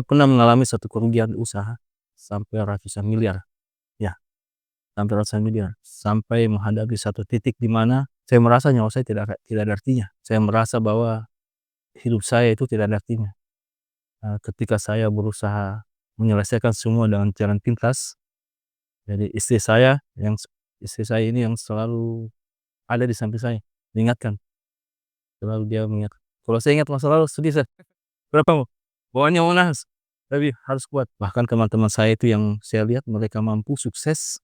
Pernah mengalami satu kerugian usaha sampai ratusan miliar, ya, sampai ratusan miliar, sampai menghadapi satu titik di mana saya merasa nyawa saya tidak ada artinya. Saya merasa bahwa hidup saya itu tidak ada artinya. Ketika saya berusaha menyelesaikan semua dengan jalan pintas, jadi istri saya ini yang selalu ada di samping saya, mengingatkan, selalu dia mengingatkan. Kalau saya ingat masa lalu sedih saya, "Berapa mau? Bawahnya mau nangis, tapi harus kuat." Bahkan teman-teman saya itu yang saya lihat mereka mampu sukses,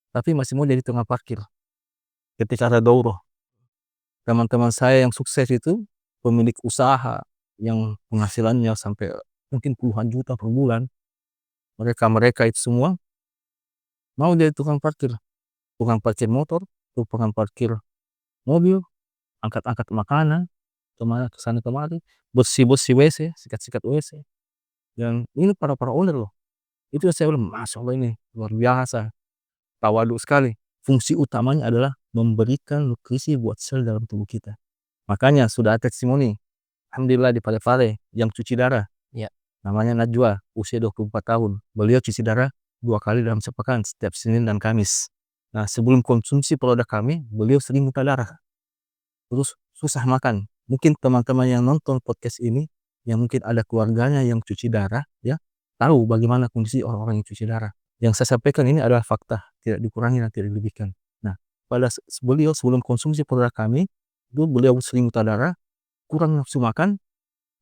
tapi masih mau jadi tukang parkir. Ketika ada daurah, teman-teman saya yang sukses itu pemilik usaha yang penghasilannya sampai mungkin puluhan juta per bulan, mereka itu semua mau jadi tukang parkir motor, tukang parkir mobil, angkat-angkat makanan, ke sana kemari, bersih-bersih WC, sikat-sikat WC. Dan ini para owner loh. Itu yang saya bilang, "Masya Allah ini luar biasa, tawadhu sekali." Fungsi utamanya adalah memberikan nutrisi buat sel dalam tubuh kita. Makanya sudah ada testimoni, alhamdulillah di Parepare yang cuci darah, Ya. namanya Najwa, usia 24 tahun. Beliau cuci darah 2 kali dalam sepekan, setiap Senin dan Kamis. Nah, sebelum konsumsi produk kami, beliau sering muntah darah, terus susah makan. Mungkin teman-teman yang nonton podcast ini, yang mungkin ada keluarganya yang cuci darah, ya, tahu bagaimana kondisi orang-orang yang cuci darah. Yang saya sampaikan ini adalah fakta, tidak dikurangi dan tidak dilebihkan. Nah, beliau sebelum konsumsi produk kami, itu beliau sering muntah darah, kurang nafsu makan,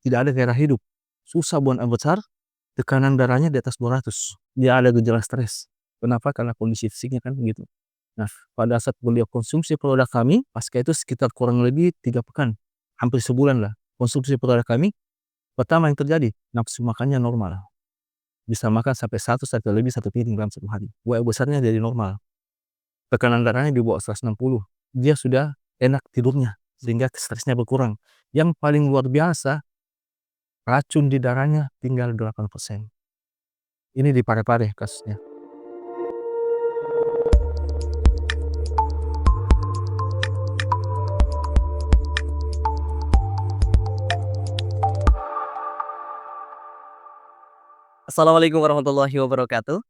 tidak ada gairah hidup, susah buang air besar, tekanan darahnya di atas 200. Dia ada gejala stres. Kenapa? Karena kondisi fisiknya kan begitu. Nah, pada saat beliau konsumsi produk kami, pasca itu sekitar kurang lebih 3 pekan, hampir sebulan lah, konsumsi produk kami, pertama yang terjadi, nafsu makannya normal. Bisa makan sampai 1 lebih 1 piring dalam 1 hari. WA besarnya jadi normal. Tekanan darahnya di bawah 160. Dia sudah enak tidurnya, sehingga stresnya berkurang. Yang paling luar biasa, racun di darahnya tinggal 8%. Ini di Parepare kasusnya. Assalamualaikum warahmatullahi wabarakatuh.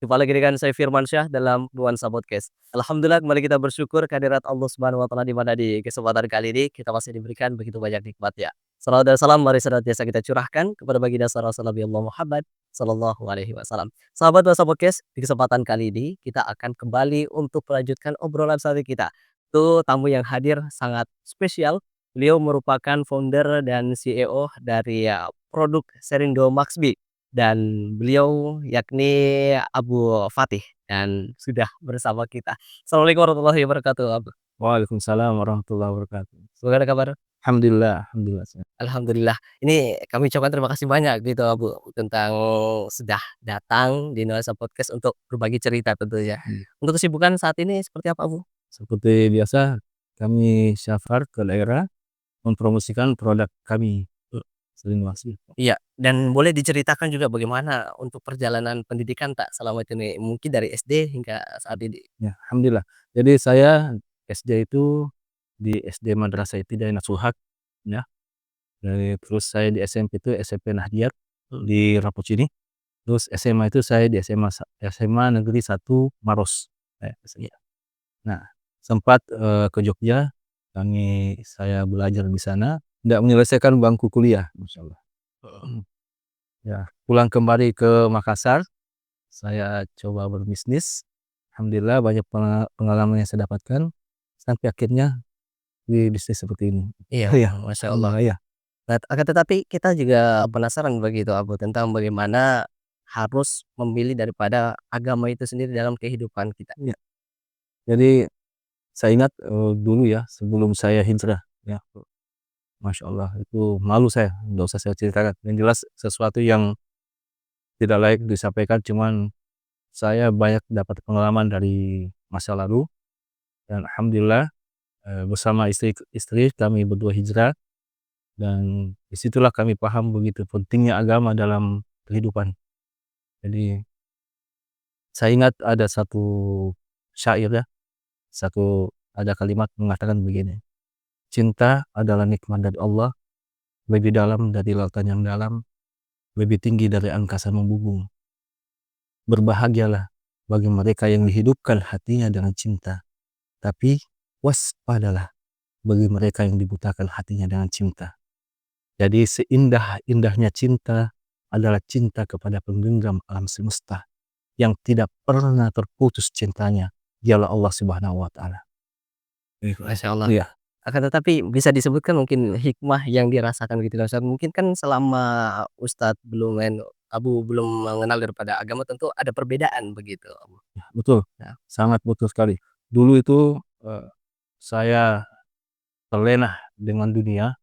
Jumpa lagi dengan saya Firmansyah dalam Nuansa Podcast. Alhamdulillah kembali kita bersyukur kehadirat Allah Subhanahu wa taala di mana di kesempatan kali ini kita masih diberikan begitu banyak nikmat ya. Salawat dan salam mari senantiasa kita curahkan kepada baginda Nabi Allah Muhammad sallallahu alaihi wasallam. Sahabat Nuansa Podcast, di kesempatan kali ini kita akan kembali untuk melanjutkan obrolan santai kita. Tuh tamu yang hadir sangat spesial. Beliau merupakan founder dan CEO dari produk Serindo Maxbi dan beliau yakni Abu Fatih dan sudah bersama kita. Assalamualaikum warahmatullahi wabarakatuh, Abu. Waalaikumsalam warahmatullahi wabarakatuh. Bagaimana kabar? Alhamdulillah sehat. Alhamdulillah. Ini kami ucapkan terima kasih banyak gitu, Abu, tentang sudah datang di Nuansa Podcast untuk berbagi cerita tentunya. Untuk kesibukan saat ini seperti apa, Abu? Seperti biasa, kami safar ke daerah mempromosikan produk kami, sering masih. Iya, dan boleh diceritakan juga bagaimana untuk perjalanan pendidikan tak selama ini, mungkin dari SD hingga saat ini? Ya, alhamdulillah. Jadi saya SD itu di SD Madrasah Ibtidaiyah Nasuh Haq, ya. Terus saya di SMP itu SMP Nahdiyat di Rapocini. Terus SMA itu saya di SMA Negeri 1 Maros. Iya. Nah, sempat, ke Jogja, saya belajar di sana, nggak menyelesaikan bangku kuliah, masyaallah. Ya, pulang kembali ke Makassar, saya coba berbisnis, alhamdulillah banyak pengalaman yang saya dapatkan, sampai akhirnya di bisnis seperti ini. Iya, Iya, Masya Allah. alhamdulillah, iya. Nah, akan tetapi kita juga penasaran begitu, Abu, tentang bagaimana harus memilih daripada agama itu sendiri dalam kehidupan kita. Iya. Jadi saya ingat, dulu ya sebelum saya hijrah, ya, Masya Allah itu malu saya, nggak usah saya ceritakan, yang jelas sesuatu yang tidak layak disampaikan, cuman saya banyak dapat pengalaman dari masa lalu dan alhamdulillah, bersama istri kami berdua hijrah dan disitulah kami paham begitu pentingnya agama dalam kehidupan. Jadi saya ingat ada satu syair ya, ada kalimat mengatakan begini, "Cinta adalah nikmat dari Allah, lebih dalam dari lautan yang dalam. lebih tinggi dari angkasa membubung. Berbahagialah bagi mereka yang dihidupkan hatinya dengan cinta, tapi waspadalah bagi mereka yang dibutakan hatinya dengan cinta. Jadi seindah-indahnya cinta adalah cinta kepada penggenggam alam semesta yang tidak pernah terputus cintanya, dialah Allah Subhanahu wa Ta'ala. Masya Allah. Iya, Akan tetapi bisa disebutkan mungkin hikmah yang dirasakan gitu Ustaz, mungkin kan selama Ustadz belum mengenal daripada agama tentu ada perbedaan begitu. betul, Nah, sangat betul sekali. Dulu itu saya terlena dengan dunia,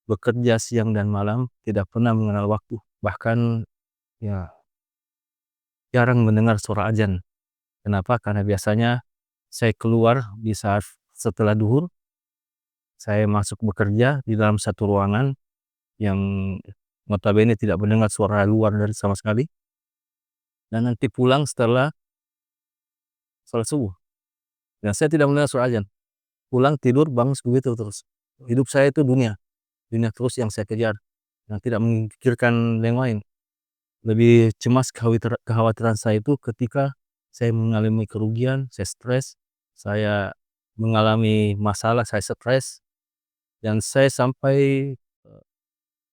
bekerja siang dan malam, tidak pernah mengenal waktu. Bahkan ya jarang mendengar suara azan. Kenapa? Karena biasanya saya keluar di saat setelah duhur, saya masuk bekerja di dalam satu ruangan yang notabene tidak mendengar suara luar dari sama sekali, dan nanti pulang setelah sholat subuh. Dan saya tidak mendengar suara azan. Pulang tidur bangun begitu terus. Hidup saya itu dunia, dunia terus yang saya kejar, dan tidak memikirkan yang lain. Lebih cemas kekhawatiran saya itu ketika saya mengalami kerugian, saya stres, saya mengalami masalah, saya stres, dan saya sampai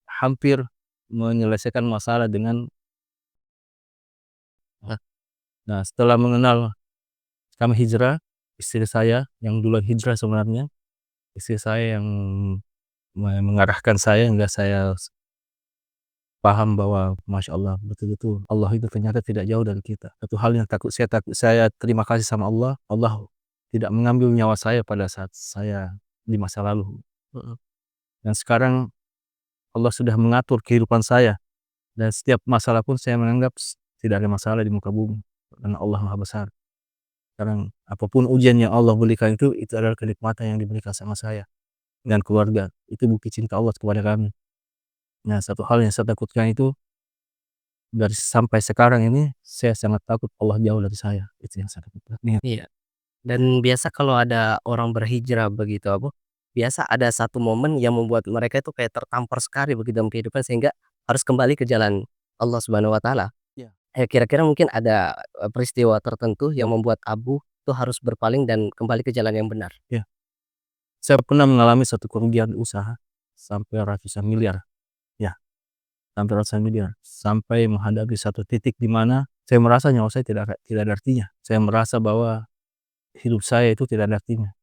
hampir menyelesaikan masalah dengan nah setelah mengenal kami hijrah, istri saya yang duluan hijrah sebenarnya, istri saya yang mengarahkan saya hingga saya paham bahwa Masya Allah, betul-betul Allah itu ternyata tidak jauh dari kita. Satu hal yang saya terima kasih sama Allah, Allah tidak mengambil nyawa saya pada saat saya di masa lalu. Dan sekarang Allah sudah mengatur kehidupan saya, dan setiap masalah pun saya menganggap tidak ada masalah di muka bumi, karena Allah Maha Besar. Sekarang apapun ujian yang Allah berikan itu adalah kenikmatan yang diberikan sama saya dan keluarga. Itu bukti cinta Allah kepada kami. Nah, satu hal yang saya takutkan itu dari sampai sekarang ini, saya sangat takut Allah jauh dari saya. Itu yang saya takutkan. Iya. iya. Dan biasa kalau ada orang berhijrah begitu biasa ada satu momen yang membuat mereka itu kayak tertampar sekali begitu dalam kehidupan sehingga harus kembali ke jalan Allah Subhanahu wa Ta'ala. Iya. Kira-kira mungkin ada, peristiwa tertentu yang membuat Abu tuh harus berpaling dan kembali ke jalan yang benar? Iya. Saya pernah mengalami satu kerugian usaha sampai ratusan miliar. Ya, sampai ratusan miliar. Sampai menghadapi satu titik di mana saya merasa nyawa saya tidak ada artinya. Saya merasa bahwa hidup saya itu tidak ada artinya.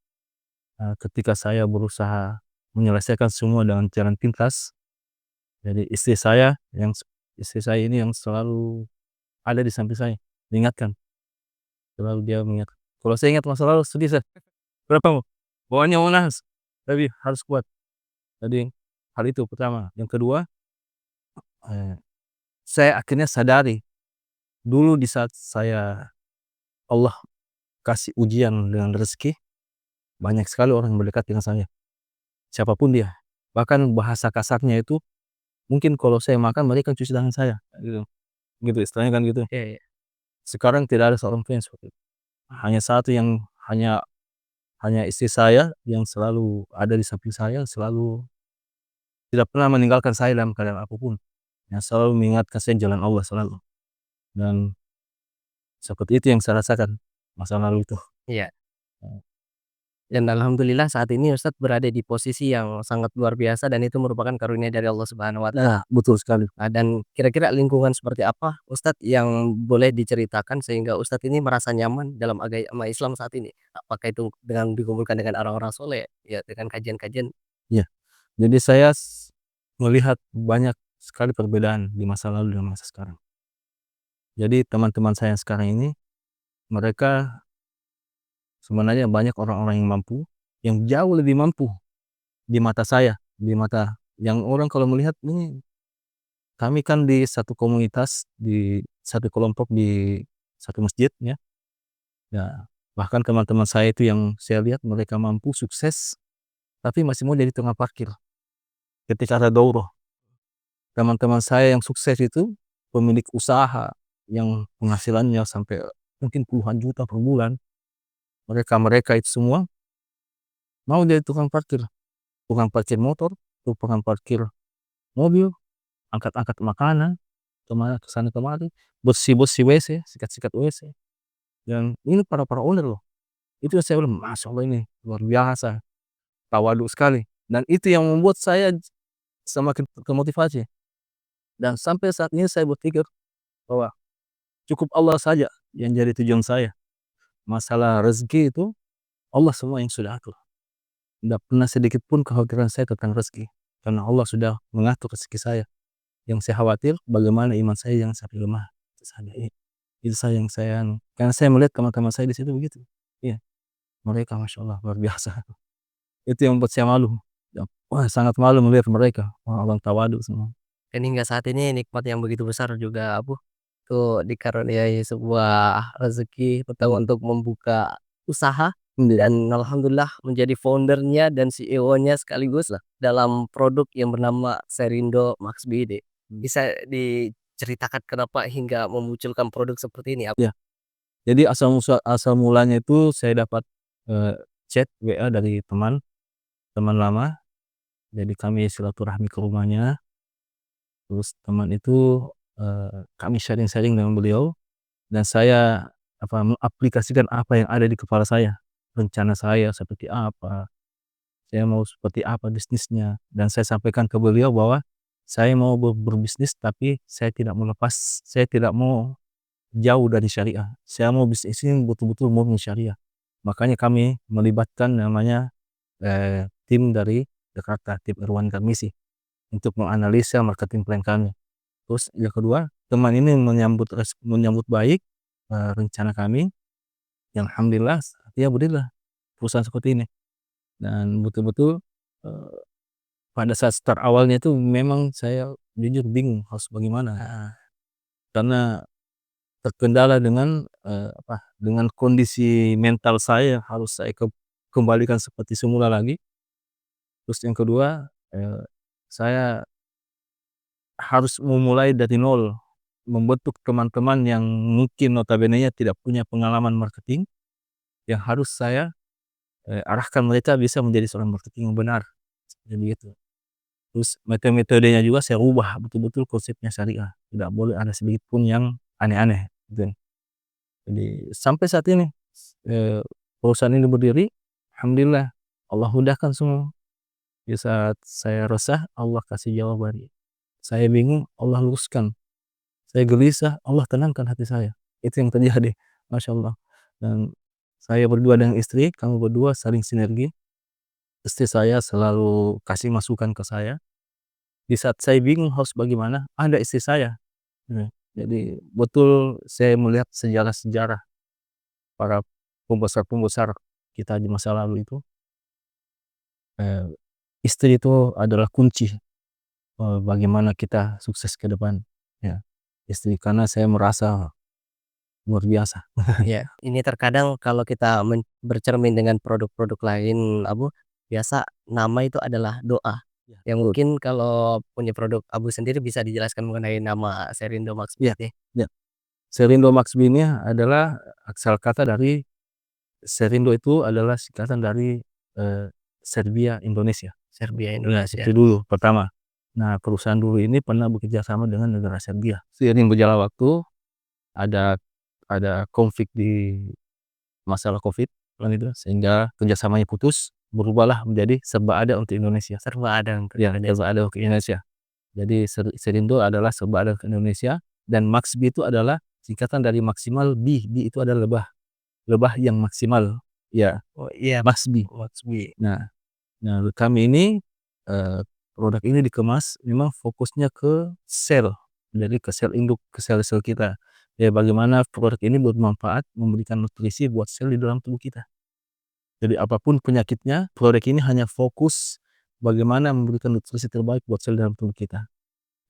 Ketika saya berusaha menyelesaikan semua dengan jalan pintas, jadi istri saya ini yang selalu ada di samping saya, mengingatkan, selalu dia mengingatkan. Kalau saya ingat masa lalu sedih saya, "Kenapa bawaannya mau nangis, tapi harus kuat." Jadi hal itu pertama. Yang kedua, eee, saya akhirnya sadari, dulu di saat Allah kasih ujian dengan rezeki, banyak sekali orang yang mendekat dengan saya, siapapun dia. Bahkan bahasa kasarnya itu, mungkin kalau saya makan mereka cuci tangan saya, gitu. Gitu istilahnya kan gitu. Iya, iya. Sekarang tidak ada seorang pun yang seperti itu. Hanya satu yang hanya hanya istri saya yang selalu ada di samping saya, selalu tidak pernah meninggalkan saya dalam keadaan apapun, yang selalu mengingatkan saya jalan Allah selalu. Dan seperti itu yang saya rasakan masa lalu itu. Iya. Dan alhamdulillah saat ini Ustadz berada di posisi yang sangat luar biasa dan itu merupakan karunia dari Allah Subhanahu wa Ta'ala. Nah, betul sekali. Dan kira-kira lingkungan seperti apa Ustadz yang boleh diceritakan sehingga Ustadz ini merasa nyaman dalam agama Islam saat ini? Apakah itu dengan dikumpulkan dengan orang-orang soleh, ya dengan kajian-kajian? Iya, jadi saya melihat banyak sekali perbedaan di masa lalu dan masa sekarang. Jadi teman-teman saya yang sekarang ini, mereka sebenarnya banyak orang-orang yang mampu, yang jauh lebih mampu di mata saya, di mata yang orang kalau melihat ini, kami kan di satu komunitas, di satu kelompok, di satu masjid ya. Ya, bahkan teman-teman saya itu yang saya lihat mereka mampu, sukses, tapi masih mau jadi tukang parkir ketika ada daurah. Teman-teman saya yang sukses itu pemilik usaha yang penghasilannya sampai mungkin puluhan juta per bulan. Mereka itu semua mau jadi tukang parkir motor, tukang parkir mobil, angkat-angkat makanan, ke sana kemari, bersih-bersih WC, sikat-sikat WC, dan ini para owner loh. Itu yang saya bilang, "Masya Allah ini luar biasa, tawadhu sekali." Dan itu yang membuat saya semakin termotivasi, dan sampai saat ini saya berpikir bahwa cukup Allah saja yang jadi tujuan saya. Masalah rezeki itu Allah semua yang sudah atur. Nggak pernah sedikit pun kekhawatiran saya tentang rezeki, karena Allah sudah mengatur rezeki saya. Yang saya khawatir bagaimana iman saya yang sampai lemah, itu saja. Itu saja yang saya karena saya melihat teman-teman saya di situ begitu. Iya, mereka Masya Allah luar biasa. Itu yang membuat saya malu. Ya, wah sangat malu melihat mereka, orang tawadhu semua. Dan hingga saat ini nikmat yang begitu besar juga Abu, tuh dikaruniai sebuah rezeki terutama untuk membuka usaha dan alhamdulillah menjadi founder-nya dan CEO-nya sekaligus lah dalam produk yang bernama Serindo Max BD. Bisa diceritakan kenapa hingga memunculkan produk seperti ini, Abu? Ya, jadi asal mulanya itu saya dapat, eee, chat WA dari teman lama, jadi kami silaturahmi ke rumahnya, terus teman itu, kami sharing-sharing dengan beliau, dan saya mengaplikasikan apa yang ada di kepala saya, rencana saya seperti apa, saya mau seperti apa bisnisnya, dan saya sampaikan ke beliau bahwa saya mau berbisnis tapi saya tidak mau jauh dari syariah. Saya mau bisnis ini betul-betul murni syariah. Makanya kami melibatkan namanya, tim dari Jakarta, tim Irwan Karmisi, untuk menganalisa marketing plan kami. Terus yang kedua, teman ini menyambut baik, rencana kami, yang alhamdulillah ya berilah perusahaan seperti ini. Dan betul-betul, eee, pada saat start awalnya itu memang saya jujur bingung harus bagaimana, karena terkendala dengan, dengan kondisi mental saya harus saya kembalikan seperti semula lagi. Terus yang kedua, saya harus memulai dari nol, membentuk teman-teman yang mungkin notabenenya tidak punya pengalaman marketing, yang harus saya, arahkan mereka bisa menjadi seorang marketing yang benar, seperti itu. Terus metodenya juga saya ubah betul-betul konsepnya syariah, tidak boleh ada sedikit pun yang aneh-aneh, gitu. Jadi sampai saat ini, eee, perusahaan ini berdiri, alhamdulillah Allah mudahkan semua. Di saat saya resah, Allah kasih jawaban. Saya bingung, Allah luruskan. Saya gelisah, Allah tenangkan hati saya. Itu yang terjadi, Masya Allah. Dan saya berdua dengan istri, kami berdua saling sinergi. Istri saya selalu kasih masukan ke saya. Di saat saya bingung harus bagaimana, ada istri saya. Jadi betul saya melihat sejarah-sejarah para pembesar-pembesar kita di masa lalu itu, eee, istri itu adalah kunci, bagaimana kita sukses ke depan, ya. Istri, karena saya merasa luar biasa. Ya, ini terkadang kalau kita bercermin dengan produk-produk lain, Abu, biasa nama itu adalah doa. Ya, Yang betul. mungkin kalau punya produk Abu sendiri bisa dijelaskan mengenai nama Serindo Max Iya, BD? iya. Serindo Max ini adalah asal kata dari Serindo itu adalah singkatan dari, eee, Serbia Indonesia. Serbia Ya, Indonesia. itu dulu pertama. Nah, perusahaan dulu ini pernah bekerja sama dengan negara Serbia. Seiring berjalan waktu, ada konflik di masalah Covid kan itu, sehingga kerjasamanya putus, berubahlah menjadi serba ada untuk Indonesia. Serba ada untuk Ya, Indonesia. serba ada untuk Indonesia. Jadi Serindo adalah serba ada untuk Indonesia, dan Maxbi itu adalah singkatan dari maksimal bi, bi itu adalah lebah, lebah yang maksimal. Ya, Oh iya, Maxbi. Max B. Nah nah kami ini, eee, produk ini dikemas memang fokusnya ke sel, jadi ke sel induk, ke sel-sel kita. Ya bagaimana produk ini bermanfaat memberikan nutrisi buat sel di dalam tubuh kita. Jadi apapun penyakitnya, produk ini hanya fokus bagaimana memberikan nutrisi terbaik buat sel dalam tubuh kita.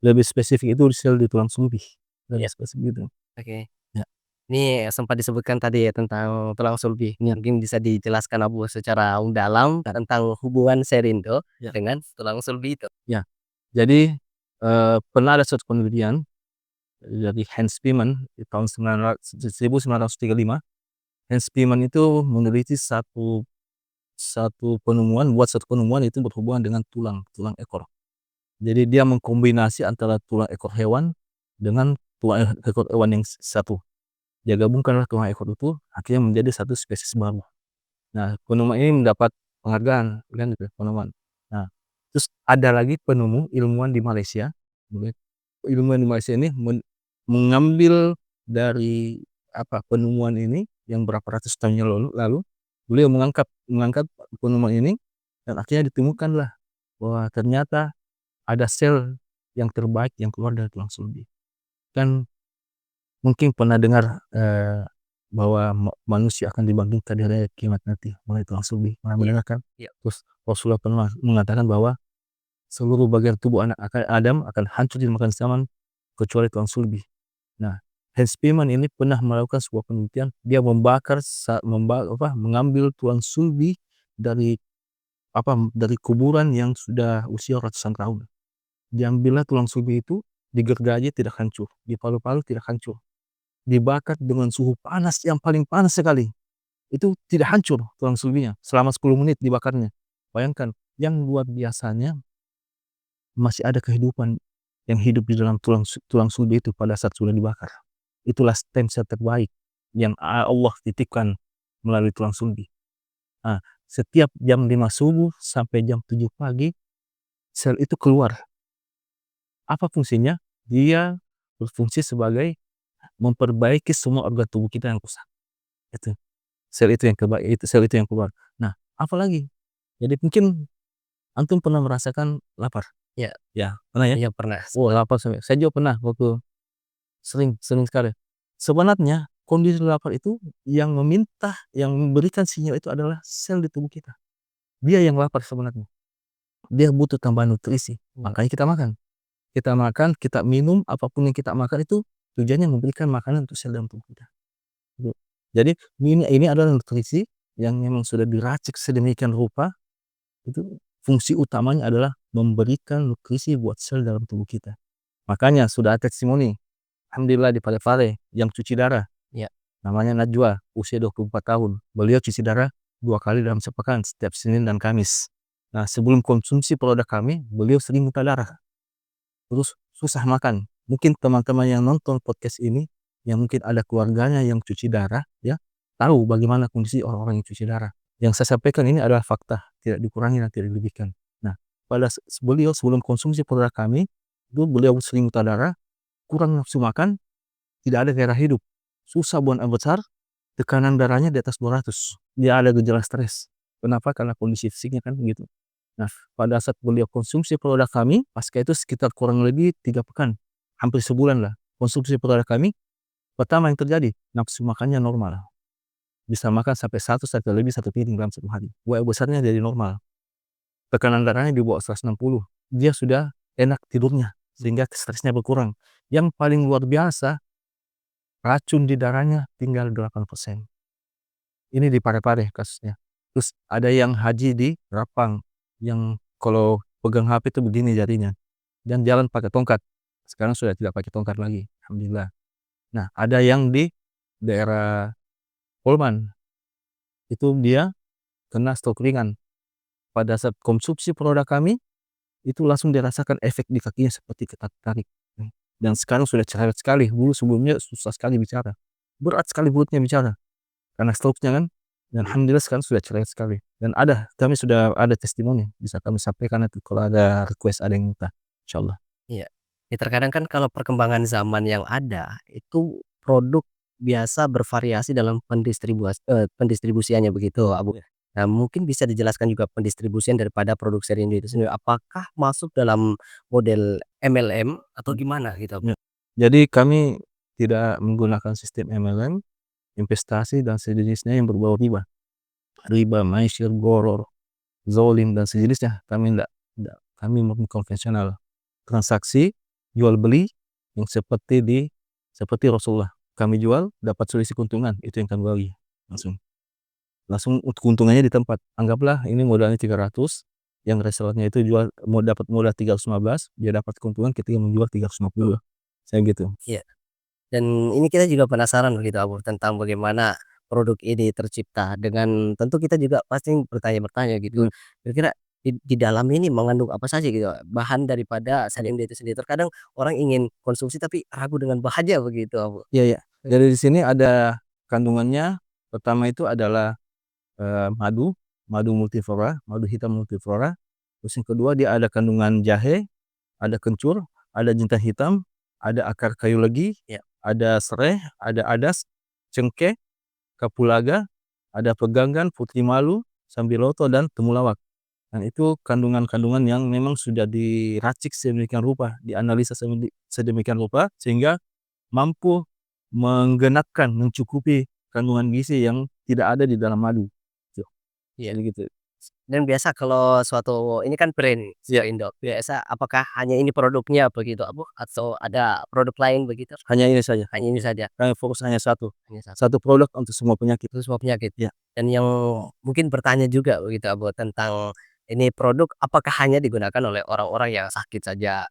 Lebih spesifik itu di sel di tulang sulbi, lebih Ya, spesifik gitu. oke. Ya, Ini sempat disebutkan tadi ya tentang tulang sulbi. ya, Mungkin bisa dijelaskan Abu secara mendalam tentang hubungan Serindo ya, dengan tulang sulbi itu? ya. Jadi, pernah ada suatu penelitian dari Hans Spemann di tahun 1935. Hans Spemann itu meneliti satu penemuan, buat satu penemuan itu berhubungan dengan tulang ekor. Jadi dia mengkombinasi antara tulang ekor hewan dengan tulang ekor hewan yang satu. Dia gabungkanlah tulang ekor itu akhirnya menjadi satu spesies baru. Nah, penemuan ini mendapat penghargaan kan gitu penemuan. Nah, terus ada lagi penemu ilmuwan di Malaysia, ilmuwan di Malaysia ini mengambil dari penemuan ini yang berapa ratus tahun yang lalu, beliau mengangkat mengangkat penemuan ini dan akhirnya ditemukanlah bahwa ternyata ada sel yang terbaik yang keluar dari tulang sulbi. Kan mungkin pernah dengar, bahwa manusia akan dibangkitkan di hari kiamat nanti mulai tulang sulbi, pernah Iya, mendengar kan? iya. Terus Rasulullah pernah mengatakan bahwa seluruh bagian tubuh anak Adam akan hancur dimakan zaman kecuali tulang sulbi. Nah, Hans Spearman ini pernah melakukan sebuah penelitian, dia membakar mengambil tulang sulbi dari dari kuburan yang sudah usia ratusan tahun. Diambillah tulang sulbi itu, digergaji tidak hancur, dipalu-palu tidak hancur, dibakar dengan suhu panas yang paling panas sekali, itu tidak hancur tulang sulbinya selama 10 menit dibakarnya. Bayangkan, yang luar biasanya masih ada kehidupan yang hidup di dalam tulang sulbi itu pada saat sudah dibakar. Itulah stem sel terbaik yang Allah titipkan melalui tulang sulbi. Nah, setiap jam 5 subuh sampai jam 7 pagi, sel itu keluar. Apa fungsinya? Dia berfungsi sebagai memperbaiki semua organ tubuh kita yang rusak. Itu, sel itu yang keluar. Nah, apalagi? Jadi mungkin antum pernah merasakan lapar? Iya, Ya, pernah ya? iya pernah. Oh, lapar saya juga pernah waktu sering sering sekali. Sebenarnya kondisi lapar itu yang yang memberikan sinyal itu adalah sel di tubuh kita. Dia yang lapar sebenarnya. Dia butuh tambahan nutrisi, Mmm, makanya kita makan. Kita makan, kita minum, apapun yang kita makan itu tujuannya memberikan makanan untuk sel dalam tubuh kita, gitu. Jadi ini adalah nutrisi yang memang sudah diracik sedemikian rupa, itu fungsi utamanya adalah memberikan nutrisi buat sel dalam tubuh kita. Makanya sudah ada testimoni, alhamdulillah di Parepare yang cuci darah, iya. namanya Najwa, usia 24 tahun. Beliau cuci darah 2 kali dalam sepekan, setiap Senin dan Kamis. Nah, sebelum konsumsi produk kami, beliau sering muntah darah. Terus susah makan. Mungkin teman-teman yang nonton podcast ini, yang mungkin ada keluarganya yang cuci darah, ya, tahu bagaimana kondisi orang-orang yang cuci darah. Yang saya sampaikan ini adalah fakta, tidak dikurangi dan tidak dilebihkan. Nah, pada beliau sebelum konsumsi produk kami, itu beliau sering muntah darah, kurang nafsu makan, tidak ada gairah hidup, susah buang air besar, tekanan darahnya di atas 200. Dia ada gejala stres. Kenapa? Karena kondisi fisiknya kan begitu. Nah, pada saat beliau konsumsi produk kami, pasca itu sekitar kurang lebih 3 pekan, hampir sebulan lah, konsumsi produk kami, pertama yang terjadi, nafsu makannya normal. Bisa makan sampai 1 lebih 1 piring dalam 1 hari. Buang air besarnya jadi normal. Tekanan darahnya di bawah 160. Dia sudah enak tidurnya, sehingga stresnya berkurang. Yang paling luar biasa, racun di darahnya tinggal 8%. Ini di Parepare kasusnya. Terus ada yang haji di Rapang, yang kalau pegang HP itu begini jarinya, dan jalan pakai tongkat. Sekarang sudah tidak pakai tongkat lagi, alhamdulillah. Nah, ada yang di daerah Polman, itu dia kena stroke ringan. Pada saat konsumsi produk kami, itu langsung dirasakan efek di kakinya seperti ketarik-tarik. Dan sekarang sudah cerewet sekali, dulu sebelumnya susah sekali bicara. Berat sekali mulutnya bicara, karena stroke-nya kan. Dan alhamdulillah sekarang sudah cerewet sekali. Dan kami sudah ada testimoni, bisa kami sampaikan nanti kalau ada request, ada yang minta, insyaallah. Iya. Ya terkadang kan kalau perkembangan zaman yang ada, itu produk biasa bervariasi dalam pendistribusiannya begitu, Abu. Ya. Nah, mungkin bisa dijelaskan juga pendistribusian daripada produk Serindo itu sendiri. Apakah masuk dalam model MLM atau gimana gitu, Abu? Ya. Jadi kami tidak menggunakan sistem MLM, investasi dan sejenisnya yang berbau riba. Riba, maisir, gharar, zolim dan sejenisnya kami enggak. Kami murni konvensional. Transaksi jual beli yang seperti Rasulullah. Kami jual dapat selisih keuntungan, itu yang kami bagi langsung. Langsung keuntungannya di tempat. Anggaplah ini modalnya 300, yang resellernya itu mau dapat modal 315, dia dapat keuntungan ketika menjual 350. Saya gitu. Iya. Dan ini kita juga penasaran gitu, Abu, tentang bagaimana produk ini tercipta dengan tentu kita juga pasti bertanya-bertanya gitu. Hmm. Kira-kira di dalam ini mengandung apa saja gitu, bahan daripada salienda itu sendiri. Terkadang orang ingin konsumsi tapi ragu dengan bahannya begitu, Abu. Iya iya. Jadi di sini ada kandungannya, pertama itu adalah, madu, madu multiflora, madu hitam multiflora. Terus yang kedua dia ada kandungan jahe, ada kencur, ada jintan hitam, ada akar kayu legi, Ya. ada sereh, ada adas, cengkeh, kapulaga, ada peganggan, putih malu, sambiloto, dan temulawak. Dan itu kandungan-kandungan yang memang sudah diracik sedemikian rupa, dianalisa sedemikian rupa sehingga mampu menggenapkan, mencukupi kandungan gizi yang tidak ada di dalam madu, gitu. Iya. Jadi gitu. Dan biasa kalau suatu ini kan brand Iya, Sarindo, biasa apakah hanya ini produknya begitu, Abu? Atau ada produk lain begitu? hanya ini saja. Hanya ini saja, Kami fokus hanya satu, hanya satu. satu produk untuk semua penyakit. Itu semua penyakit. Ya, Dan yang mungkin bertanya juga begitu, Abu, tentang ini produk apakah hanya digunakan oleh orang-orang yang sakit saja?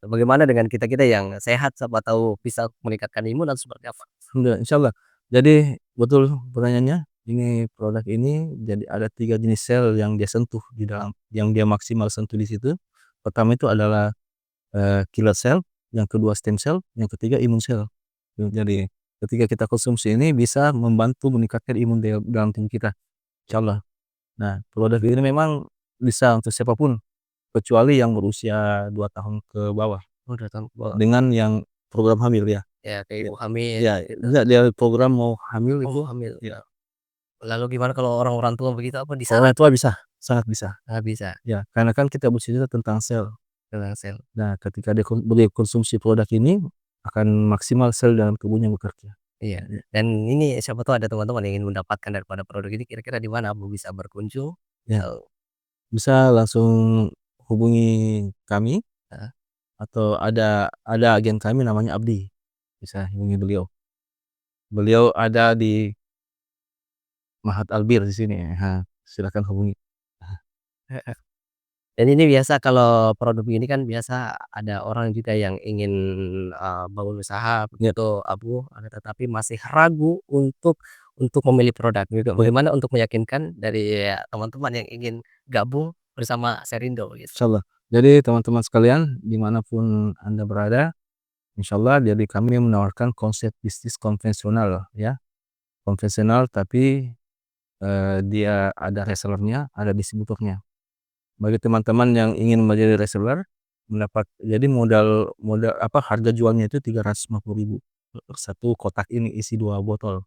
Bagaimana dengan kita-kita yang sehat, siapa tahu bisa meningkatkan imun atau seperti apa? alhamdulillah, insyaallah. Jadi betul pertanyaannya, ini produk ini jadi ada 3 jenis sel yang dia sentuh di dalam, yang dia maksimal sentuh di situ. Pertama itu adalah, killer cell, yang kedua stem cell, yang ketiga imun cell. Jadi ketika kita konsumsi ini bisa membantu meningkatkan imun dalam tubuh kita, insyaallah. Nah, produk ini memang bisa untuk siapapun, kecuali yang berusia 2 tahun ke bawah, Oh, datang ke bawah. dengan yang program hamil ya. Ya, kayak Ya, ibu hamil iya, gitu. enggak, dia program mau hamil Oh, itu hamil. ya, Lalu gimana kalau orang-orang tua begitu, apa kalau orang disarankan? tua bisa, sangat bisa. Nggak bisa Ya, karena kan kita bercerita tentang sel. dengan sel. Nah, ketika dia konsumsi produk ini, akan maksimal sel dalam tubuhnya bekerja. Iya, Ya, dan ini siapa tahu ada teman-teman yang ingin mendapatkan daripada produk ini, kira-kira di mana Abu bisa berkunjung? ya, Atau bisa langsung hubungi kami, heeh, atau ada agen kami namanya Abdi, bisa hubungi beliau. Beliau ada di Mahat Albir di sini, silakan hubungi. heeh. Dan ini biasa kalau produk ini kan biasa ada orang juga yang ingin, bangun usaha Ya, begitu Abu, tetapi masih ragu untuk memilih produk gitu. Bagaimana untuk meyakinkan dari teman-teman yang ingin gabung bersama Serindo gitu? insyaallah. Jadi teman-teman sekalian, dimanapun Anda berada, insyaallah jadi kami menawarkan konsep bisnis konvensional ya, konvensional tapi, dia ada resellernya, ada distributornya. Bagi teman-teman yang ingin menjadi reseller, jadi modal modal apa, harga jualnya itu 350.000 per satu kotak ini isi 2 botol.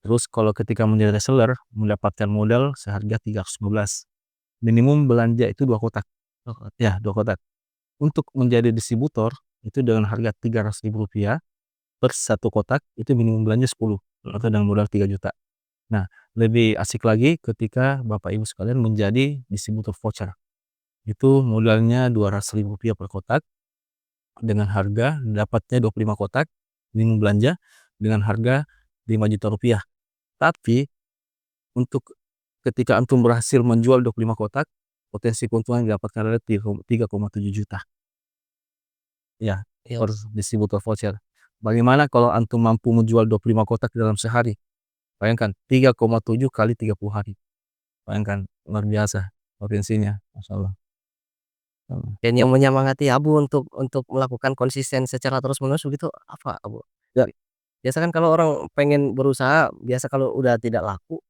Terus kalau ketika menjadi reseller, mendapatkan modal seharga 315. Minimum belanja itu 2 kotak. Oh, Ya, 2 kotak. Untuk menjadi distributor, itu dengan harga Rp300.000 per satu kotak, itu minimum belanja 10 atau dengan modal 3 juta. Nah, lebih asik lagi ketika Bapak Ibu sekalian menjadi distributor voucher. Itu modalnya Rp200.000 per kotak, dengan harga dapatnya 25 kotak, minimum belanja dengan harga Rp5 juta. Tapi untuk ketika antum berhasil menjual 25 kotak, potensi keuntungan yang didapatkan adalah 3,7 juta. Ya, iya, per distributor voucher. Bagaimana kalau antum mampu menjual 25 kotak dalam sehari? Bayangkan 3,7 kali 30 hari. Bayangkan, luar biasa potensinya, masyaallah. Heeh. dan yang menyemangati Abu untuk melakukan konsisten secara terus-menerus begitu apa Abu? Ya, Biasa kan kalau orang pengen berusaha, biasa kalau udah tidak laku,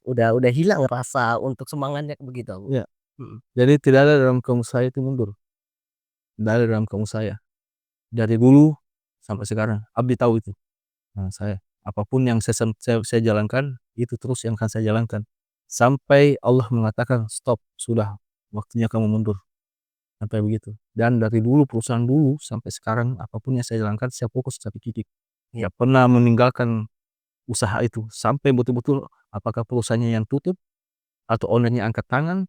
udah hilang rasa untuk semangatnya begitu, Abu. ya. Mhm. Jadi tidak ada dalam kamus saya itu mundur, tidak ada dalam kamus saya. Dari dulu sampai sekarang, Abdi tahu itu. Nah, apapun yang saya jalankan, itu terus yang akan saya jalankan. Sampai Allah mengatakan, "Stop, sudah waktunya kamu mundur." Sampai begitu. Dan dari dulu, perusahaan dulu sampai sekarang, apapun yang saya jalankan, saya fokus satu titik. Iya, Nggak pernah meninggalkan usaha itu. Sampai betul-betul apakah perusahaannya yang tutup, atau owner-nya angkat tangan,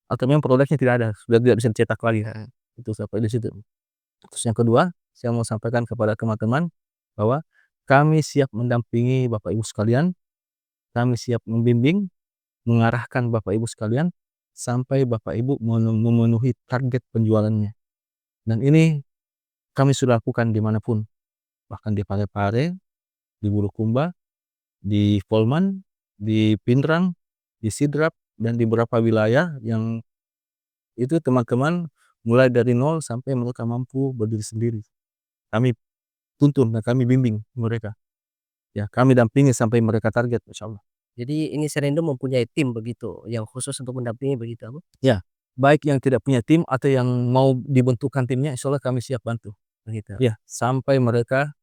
atau memang produknya tidak ada, sudah tidak bisa dicetak lagi. heeh. Itu sampai di situ. Terus yang kedua, saya mau sampaikan kepada teman-teman bahwa kami siap mendampingi Bapak Ibu sekalian, kami siap membimbing, mengarahkan Bapak Ibu sekalian, sampai Bapak Ibu memenuhi target penjualannya. Dan ini kami sudah lakukan dimanapun, bahkan di Parepare, di Bulukumba, di Polman, di Pindrang, di Sidrap, dan di beberapa wilayah yang itu teman-teman mulai dari nol sampai mereka mampu berdiri sendiri. Kami tuntun dan kami bimbing mereka. Ya, kami dampingi sampai mereka target insyaallah. Jadi ini Serindo mempunyai tim begitu, yang khusus untuk mendampingi begitu, Abu? Ya, baik yang tidak punya tim atau yang mau dibentukkan timnya insyaallah kami siap bantu. Begitu. Ya, sampai mereka,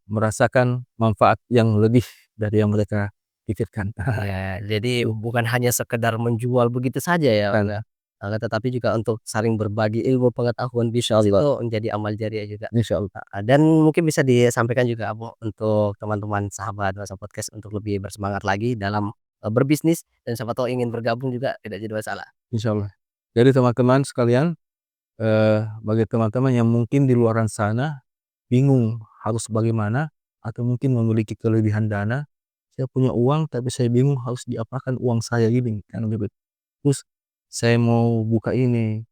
merasakan manfaat yang lebih dari yang mereka pikirkan. Ya, jadi bukan hanya sekedar menjual begitu saja ya, Bang, ya. Tetapi juga untuk saling berbagi ilmu pengetahuan bisa itu menjadi amal jariah juga. Insyaallah. Dan mungkin bisa disampaikan juga, Abu, untuk teman-teman sahabat Nuansa Podcast untuk lebih bersemangat lagi dalam, berbisnis dan siapa tahu ingin bergabung juga tidak jadi masalah. Insyaallah. Jadi teman-teman sekalian, bagi teman-teman yang mungkin di luaran sana bingung harus bagaimana atau mungkin memiliki kelebihan dana, saya punya uang tapi saya bingung harus diapakan uang saya ini, kan begitu. Terus saya mau buka ini,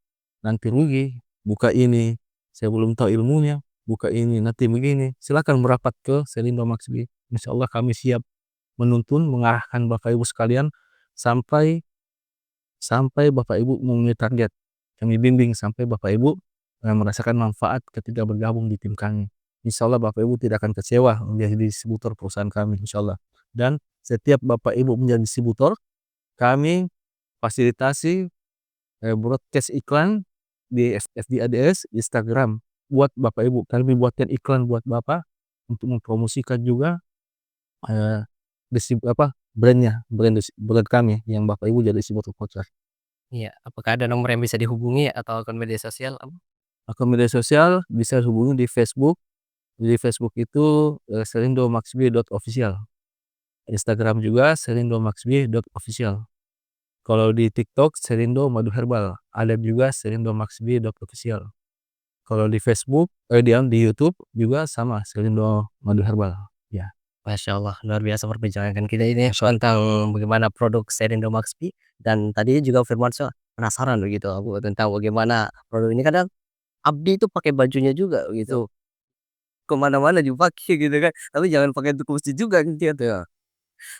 nanti rugi, buka ini, saya belum tahu ilmunya, buka ini nanti begini. Silakan merapat ke Selindo Maxbi. Insyaallah kami siap menuntun, mengarahkan Bapak Ibu sekalian sampai sampai Bapak Ibu memenuhi target. Kami bimbing sampai Bapak Ibu, merasakan manfaat ketika bergabung di tim kami. Insyaallah Bapak Ibu tidak akan kecewa menjadi distributor perusahaan kami insyaallah. Dan setiap Bapak Ibu menjadi distributor, kami fasilitasi, broadcast iklan di FB Ads, Instagram buat Bapak Ibu. Kami buatkan iklan buat Bapak untuk mempromosikan juga, eee, brand kami yang Bapak Ibu jadi distributor voucher. Iya, apakah ada nomor yang bisa dihubungi atau akun media sosial, Abu? Akun media sosial bisa hubungi di Facebook. Di Facebook itu, selindo.maxb.official. Instagram juga selindo.maxb.official. Kalau di TikTok Selindo Madu Herbal, ada juga selindo.maxb.official. Kalau di Facebook, di YouTube juga sama Selindo Madu Herbal, ya. Masya Allah, luar biasa perbincangan kita ini tentang bagaimana produk Serindo Maxpi, dan tadi juga Firmansyah penasaran begitu, Abu, tentang bagaimana produk ini kadang Abdi itu pakai bajunya juga gitu, ke mana-mana dipakai gitu kan, tapi jangan pakai untuk ke masjid juga gitu ya.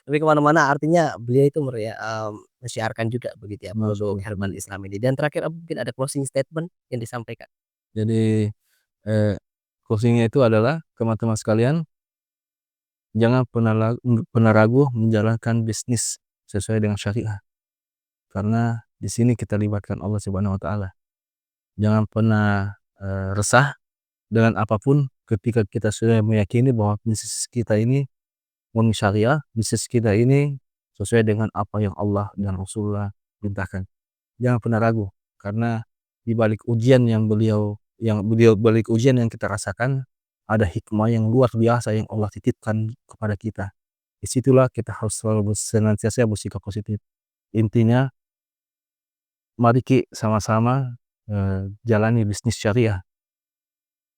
Tapi ke mana-mana artinya beliau itu menyiarkan juga begitu ya produk Masuk. herbal Islam ini. Dan terakhir Abu mungkin ada closing statement yang disampaikan? Jadi, eee, closing-nya itu adalah teman-teman sekalian, jangan pernah ragu menjalankan bisnis sesuai dengan syariah. Karena di sini kita libatkan Allah Subhanahu wa taala. Jangan pernah, resah dengan apapun ketika kita sudah meyakini bahwa bisnis kita ini murni syariah, bisnis kita ini sesuai dengan apa yang Allah dan Rasulullah perintahkan. Jangan pernah ragu, karena di balik ujian balik ujian yang kita rasakan, ada hikmah yang luar biasa yang Allah titipkan kepada kita. Di situlah kita harus selalu senantiasa bersikap positif. Intinya, mari sama-sama, jalani bisnis syariah,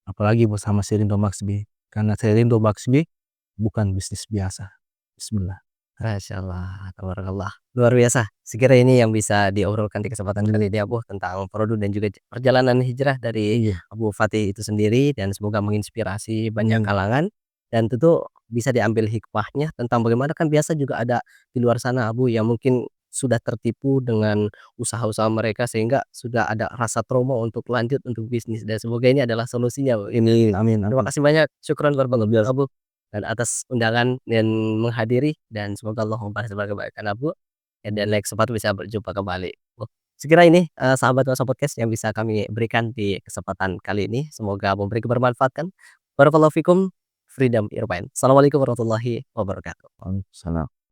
apalagi bersama Serindo Maxbi. Karena Serindo Maxbi bukan bisnis biasa. Bismillah. Masya Allah, tabarakallah. Luar biasa. Sekira ini yang bisa diobrolkan di kesempatan kali ini Abu tentang produk dan juga perjalanan hijrah dari Iya. Abu Fatih itu sendiri, dan semoga menginspirasi banyak Amin. kalangan, dan tentu bisa diambil hikmahnya tentang bagaimana kan biasa juga ada di luar sana Abu yang mungkin sudah tertipu dengan usaha-usaha mereka sehingga sudah ada rasa trauma untuk lanjut untuk bisnis, dan semoga ini adalah solusinya Abu. Ini amin Terima amin. kasih banyak, syukron luar Luar biasa biasa. Abu, dan atas undangan dan menghadiri, dan semoga Allah membalas sebagai kebaikan Abu, dan lain kesempatan bisa berjumpa kembali. Oh, sekira ini, sahabat Nuansa Podcast yang bisa kami berikan di kesempatan kali ini, semoga memberi bermanfaat kan. Barakallahu fikum, freedom Irfan. Assalamualaikum warahmatullahi wabarakatuh. Waalaikumsalam.